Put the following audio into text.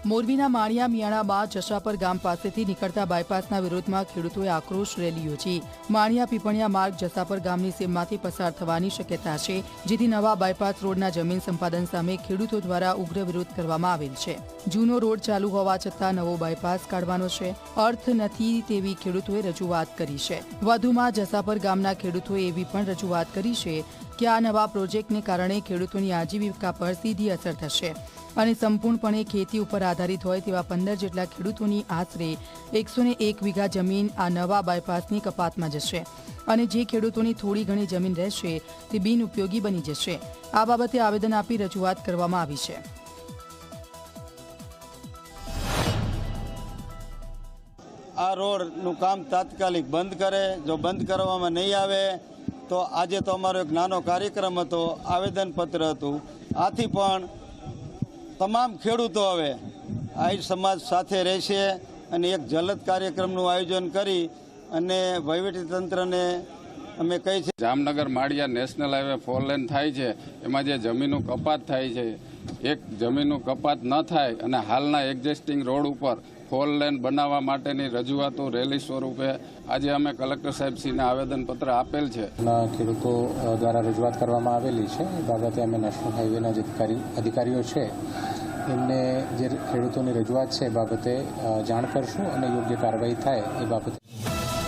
મોરબીના માળિયા મિયાણામાં જશાપર ગામ પાસેથી નીકળતા બાયપાસના વિરોધમાં ખેડૂતોએ આક્રોશ રેલી યોજી। માળિયા પીપળિયા માર્ગ જશાપર ગામની સીમમાંથી પસાર થવાની શક્યતા છે, જેથી નવા બાયપાસ રોડના જમીન સંપાદન સામે ખેડૂતો દ્વારા ઉગ્ર વિરોધ કરવામાં આવેલ છે। જૂનો રોડ ચાલુ હોવા છતાં નવો બાયપાસ કાઢવાનો છે, અર્થ નથી તેવી ખેડૂતોએ રજૂઆત કરી છે। વધુમાં જશાપર ગામના ખેડૂતોએ એવી પણ રજૂઆત કરી છે કે આ નવા પ્રોજેક્ટને કારણે ખેડૂતોની આજીવિકા પર સીધી અસર થશે અને સંપૂર્ણપણે ખેતી ઉપર આધારિત હોય તેવા 15 જેટલા ખેડૂતોની આશરે 101 વીઘા જમીન આ નવા બાયપાસની કપાતમાં જશે અને જે ખેડૂતોની થોડી ઘણી જમીન રહેશે તે બિનઉપયોગી બની જશે। આ બાબતે આવેદન આપી રજૂઆત કરવામાં આવી છે। આ રોડનું કામ તાત્કાલિક બંધ કરે। જો બંધ કરવામાં નહીં આવે તો આજે તો અમારો એક નાનો કાર્યક્રમ હતો, આવેદનપત્ર હતું। આથી પણ તમામ ખેડૂતો હવે આહિર સમાજ સાથે રહેશે અને એક જલદ કાર્યક્રમનું આયોજન કરી અને વહીવટીતંત્રને અમે કહી છે। જામનગર માળિયા નેશનલ હાઈવે 4 લેન થાય છે, એમાં જે જમીનનું કપાત થાય છે, એક જમીનનું કપાત ન થાય અને હાલના એક્ઝિસ્ટિંગ રોડ ઉપર 4 લેન બનાવવા માટેની રજૂઆતો રેલી સ્વરૂપે આજે અમે કલેક્ટર સાહેબશ્રીને આવેદનપત્ર આપેલ છે। ખેડૂતો દ્વારા રજૂઆત કરવામાં આવેલી છે, એ બાબતે અમે નેશનલ હાઈવેના જે અધિકારીઓ છે એમને જે ખેડૂતોની રજૂઆત છે એ બાબતે જાણ કરશું અને યોગ્ય કાર્યવાહી થાય એ બાબતે